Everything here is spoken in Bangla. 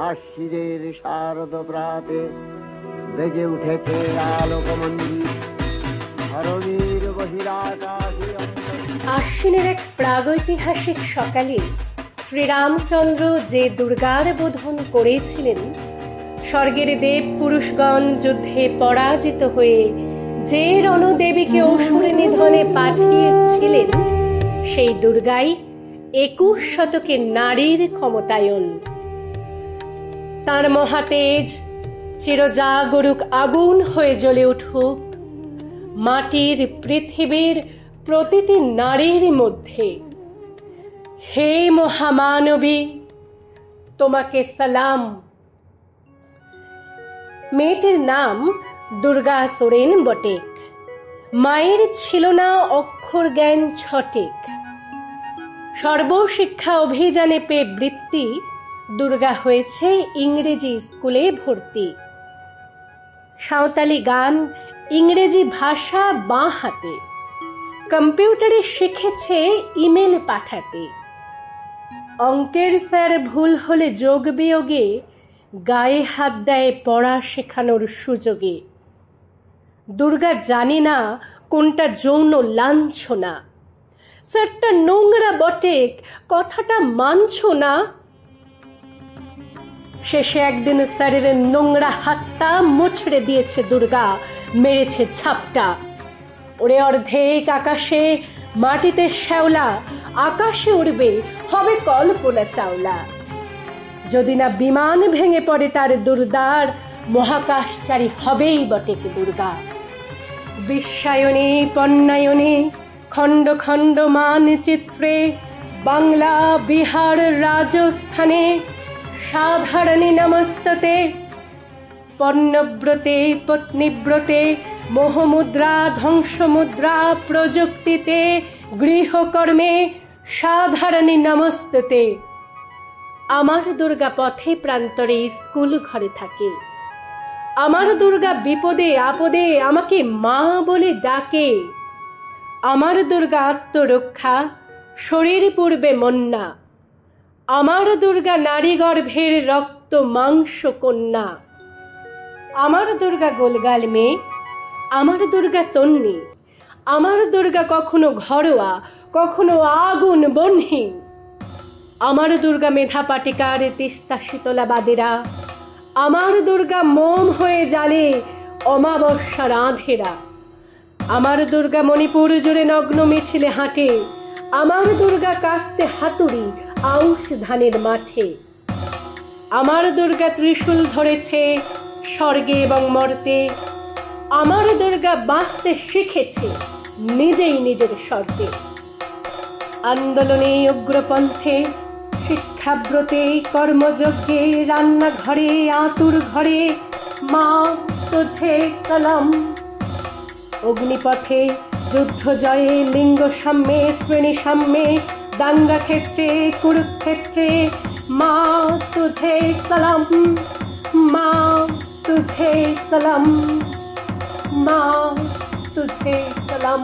আশ্বিনের শারদ প্রাতে বেজে উঠেছে আলোকমঞ্জির ধরণীর বহিরাকাশে। আশ্বিনের এক প্রাগৈতিহাসিক সকালে শ্রীরামচন্দ্র যে দুর্গার বোধন করেছিলেন, স্বর্গের দেব পুরুষগণ যুদ্ধে পরাজিত হয়ে যে রণদেবীকে অসুর নিধনে পাঠিয়েছিলেন, সেই দুর্গাই 21 শতকে নারীর ক্ষমতায়ন। তার মহাতেজ চিরজাগরুক আগুন হয়ে জ্বলে উঠুক মাটির পৃথিবীর প্রতিটি নারীর মধ্যে। হে মহামানবী, তোমাকে সালাম। মেয়েটির নাম দুর্গা সোরেন বটেক। মায়ের ছিল না অক্ষর জ্ঞান ছটেক। সর্বশিক্ষা অভিযানে পেয়ে বৃত্তি দুর্গা হয়েছে ইংরেজি স্কুলে ভর্তি। সাঁওতালি গান, ইংরেজি ভাষা বাঁ হাতে। কম্পিউটারে শিখেছে ইমেল পাঠাতে। অঙ্কের স্যার ভুল হলে যোগ বিয়োগে গায়ে হাত দেয় পড়া শেখানোর সুযোগে। দুর্গা জানি না কোনটা যৌন লাঞ্ছনা। স্যারটা নোংরা বটেক, কথাটা মানছো না। শেষে একদিন স্যারের নোংরা হাতটা মুছড়ে দিয়েছে দুর্গা, মেরেছে ছাপটা। ওরে অর্ধেক আকাশে মাটিতে শ্যাওলা, আকাশে উড়বে হবে কল্পনা চাওলা। যদি না বিমান ভেঙে পড়ে তার দুর্দার, মহাকাশচারী হবেই বটেক দুর্গা। বিশ্বায়নে পণ্যায়নে খণ্ড খণ্ড মানচিত্রে বাংলা, বিহার, রাজস্থানে সাধারণী নমস্ততে। পণ্যব্রতে পত্নীব্রতে মোহমুদ্রা, ধ্বংসমুদ্রা, প্রযুক্তিতে গৃহকর্মে সাধারণী নমস্ততে। আমার দুর্গা পথে প্রান্তরে স্কুল ঘরে থাকে। আমার দুর্গা বিপদে আপদে আমাকে মা বলে ডাকে। আমার দুর্গা আত্মরক্ষা, শরীর পূর্বে মন্না। আমার দুর্গা নারী গর্ভের রক্ত মাংস কন্যা। আমার দুর্গা গোলগাল মেয়ে, আমার দুর্গা তন্নি। আমার দুর্গা কখনো ঘরোয়া, কখনো আগুন বহ্নি। আমার দুর্গা মেধা পাটিকার, তিস্তা শীতলা বাদেরা। আমার দুর্গা মোম হয়ে জ্বালে অমাবস্যা রাঁধেরা। আমার দুর্গা মণিপুর জুড়ে নগ্ন মিছিলে হাঁটে। আমার দুর্গা কাস্তে হাতুড়ি আউশ ধানের মাঠে। আমার দুর্গা ত্রিশূল ধরেছে স্বর্গে এবং মর্তে। আমার দুর্গা বাঁচতে শিখেছে নিজেই নিজের স্বর্গে। আন্দোলনে, উগ্রপন্থে, শিক্ষাব্রতে, কর্মযজ্ঞে, রান্নাঘরে, আতুর ঘরে মা তুঝে সালাম। অগ্নিপথে, যুদ্ধ জয়ে, লিঙ্গ সাম্যে, শ্রেণী সাম্যে, দাঙ্গা ক্ষেত্রে, কুরুক্ষেত্রে মা তুঝে সালাম। মা তুঝে সালাম, মা তুঝে সালাম।